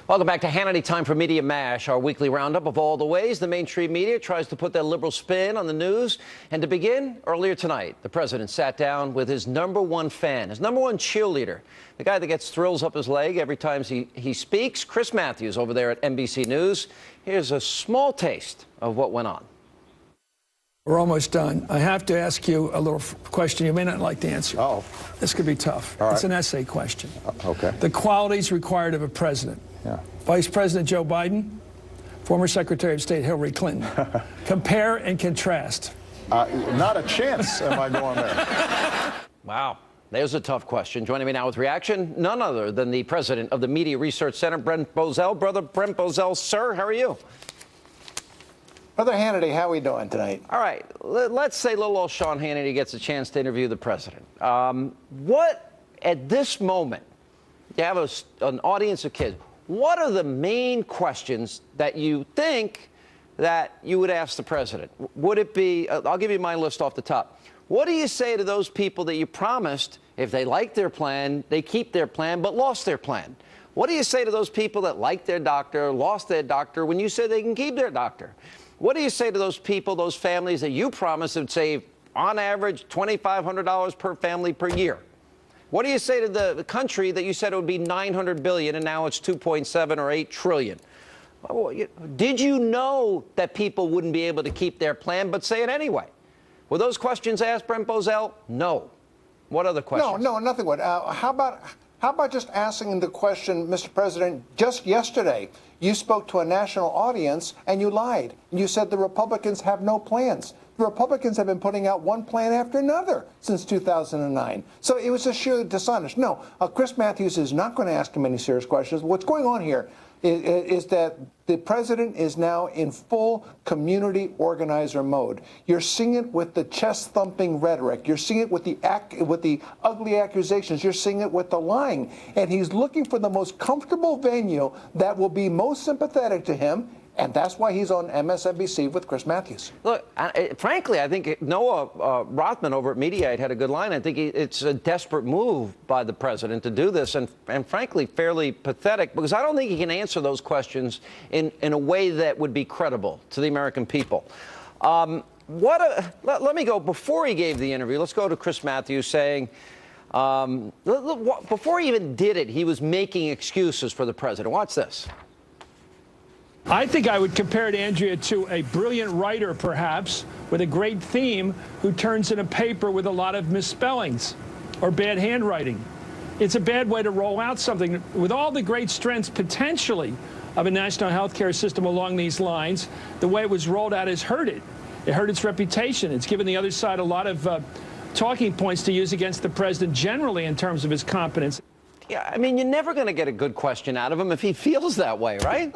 Welcome back to Hannity. Time for Media Mash, our weekly roundup of all the ways the mainstream media tries to put their liberal spin on the news. And to begin, earlier tonight, the president sat down with his #1 fan, his #1 cheerleader, the guy that gets thrills up his leg every time he speaks, Chris Matthews over there at NBC News. Here's a small taste of what went on. We're almost done. I have to ask you a little question you may not like to answer. Oh. This could be tough. All right. It's an essay question. Okay. The qualities required of a president. Yeah. Vice President Joe Biden, former Secretary of State Hillary Clinton. Compare and contrast. Not a chance am I going there. Wow. There's a tough question. Joining me now with reaction, none other than the president of the Media Research Center, Brent Bozell. Brother Brent Bozell, sir, how are you? Brother Hannity, how are we doing tonight? All right. Let's say little old Sean Hannity gets a chance to interview the president. What, at this moment, you have an audience of kids, what are the main questions that you think that you would ask the president? Would it be, I'll give you my list off the top. What do you say to those people that you promised, if they like their plan, they keep their plan, but lost their plan? What do you say to those people that like their doctor, lost their doctor, when you said they can keep their doctor? What do you say to those people, those families that you promised would save, on average, $2,500 per family per year? What do you say to the country that you said it would be $900 billion and now it's 2.7 or 8 trillion? Did you know that people wouldn't be able to keep their plan, but say it anyway? Were those questions asked, Brent Bozell? No. What other questions? No, nothing would. How about just asking the question, Mr. President, just yesterday, you spoke to a national audience and you lied. You said the Republicans have no plans. The Republicans have been putting out one plan after another since 2009. So it was just sheerly dishonest. No, Chris Matthews is not going to ask him any serious questions. What's going on here is that the president is now in full community organizer mode. You're seeing it with the chest-thumping rhetoric. You're seeing it with the ugly accusations. You're seeing it with the lying. And he's looking for the most comfortable venue that will be most sympathetic to him. And that's why he's on MSNBC with Chris Matthews. Look, frankly, I think Noah Rothman over at Mediaite had a good line. I think it's a desperate move by the president to do this, and frankly, fairly pathetic, because I don't think he can answer those questions in a way that would be credible to the American people. Let me go, before he gave the interview, let's go to Chris Matthews saying, before he even did it, he was making excuses for the president. Watch this. I think I would compare it, Andrea, to a brilliant writer, perhaps, with a great theme who turns in a paper with a lot of misspellings or bad handwriting. It's a bad way to roll out something. With all the great strengths, potentially, of a national health care system along these lines, the way it was rolled out has hurt it. It hurt its reputation. It's given the other side a lot of talking points to use against the president generally in terms of his competence. Yeah, I mean, you're never going to get a good question out of him if he feels that way, right?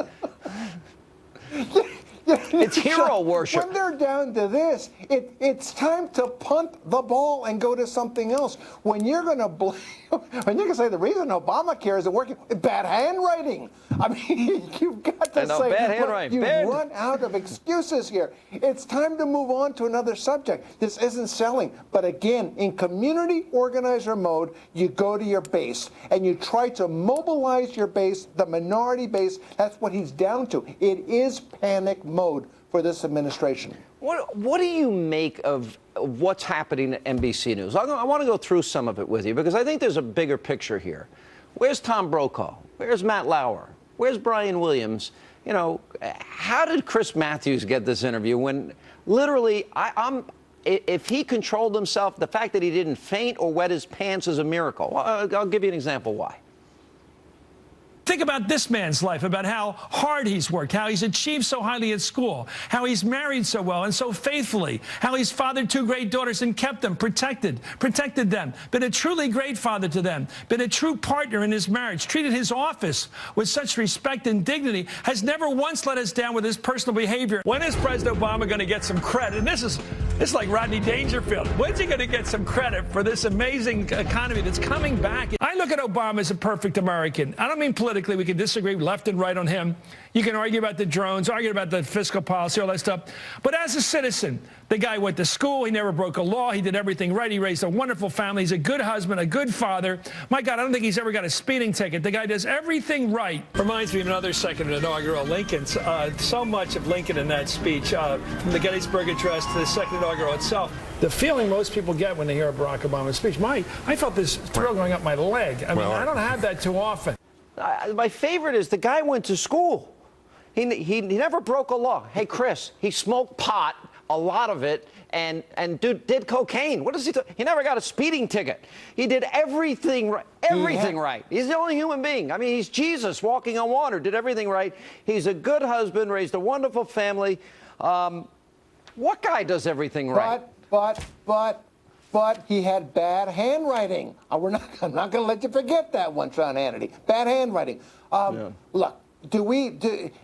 It's hero worship. When they're down to this, it's time to punt the ball and go to something else. When you're going to say the reason Obamacare isn't working, bad handwriting. I mean, you've got to say, bad handwriting. You've run out of excuses here. It's time to move on to another subject. This isn't selling. But again, in community organizer mode, you go to your base and you try to mobilize your base, the minority base. That's what he's down to. It is panic mode for this administration. What do you make of what's happening at NBC News? I want to go through some of it with you because I think there's a bigger picture here. Where's Tom Brokaw? Where's Matt Lauer? Where's Brian Williams? You know, how did Chris Matthews get this interview when literally if he controlled himself, the fact that he didn't faint or wet his pants is a miracle. I'll give you an example why. Think about this man's life, about how hard he's worked, how he's achieved so highly at school, how he's married so well and so faithfully, how he's fathered 2 great daughters and kept them, protected them, been a truly great father to them, been a true partner in his marriage, treated his office with such respect and dignity, has never once let us down with his personal behavior. When is President Obama going to get some credit? And this is It's like Rodney Dangerfield. When's he going to get some credit for this amazing economy that's coming back? I look at Obama as a perfect American. I don't mean politically. We can disagree left and right on him. You can argue about the drones, argue about the fiscal policy, all that stuff. But as a citizen, the guy went to school. He never broke a law. He did everything right. He raised a wonderful family. He's a good husband, a good father. My God, I don't think he's ever got a speeding ticket. The guy does everything right. Reminds me of another second inaugural Lincoln's. So much of Lincoln in that speech, from the Gettysburg Address to the second inaugural itself. The feeling most people get when they hear a Barack Obama speech, I felt this thrill going up my leg. I mean, I don't have that too often. My favorite is the guy went to school. He never broke a law. Hey, Chris, he smoked pot, a lot of it, and did cocaine. What does he do? He never got a speeding ticket. He did everything right. Everything right. He's the only human being. I mean, he's Jesus walking on water, did everything right. He's a good husband, raised a wonderful family. What guy does everything right? But he had bad handwriting. I'm not going to let you forget that one, Sean Hannity. Bad handwriting. Look. It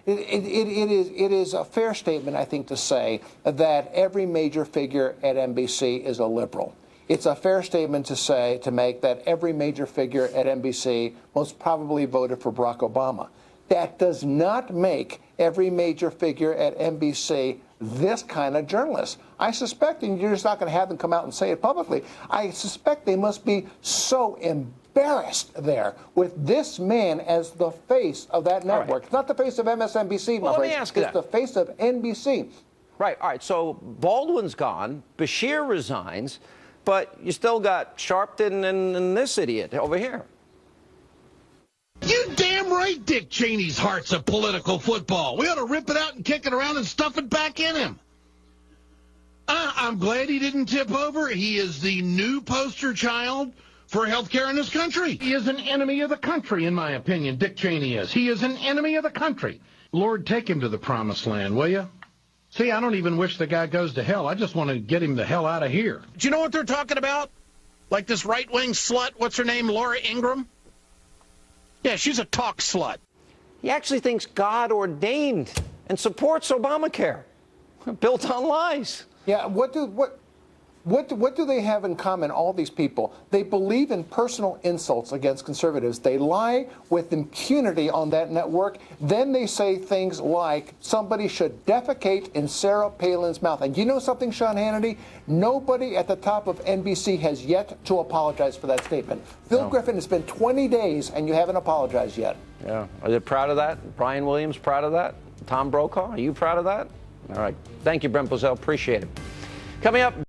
is a fair statement, I think, to say that every major figure at NBC is a liberal. It's a fair statement to make that every major figure at NBC most probably voted for Barack Obama. That does not make every major figure at NBC this kind of journalist. I suspect, and you're just not going to have them come out and say it publicly, I suspect they must be so embarrassed there with this man as the face of that network. Right. It's not the face of MSNBC, well, let me ask you it's the face of NBC. Right, all right, so Baldwin's gone, Bashir resigns, but you still got Sharpton and this idiot over here. You damn right Dick Cheney's heart's a political football. We ought to rip it out and kick it around and stuff it back in him. I'm glad he didn't tip over. He is the new poster child for health care in this country. He is an enemy of the country, in my opinion, Dick Cheney is. He is an enemy of the country. Lord, take him to the promised land, will you? See, I don't even wish the guy goes to hell. I just want to get him the hell out of here. Do you know what they're talking about? Like this right-wing slut, what's her name, Laura Ingraham? Yeah, she's a talk slut. He actually thinks God ordained and supports Obamacare, built on lies. Yeah, what do they have in common, all these people? They believe in personal insults against conservatives. They lie with impunity on that network. Then they say things like somebody should defecate in Sarah Palin's mouth. And you know something, Sean Hannity? Nobody at the top of NBC has yet to apologize for that statement. Phil Griffin, it's been 20 days and you haven't apologized yet. Yeah. Are you proud of that? Brian Williams proud of that? Tom Brokaw, are you proud of that? All right. Thank you, Brent Bozell. Appreciate it. Coming up.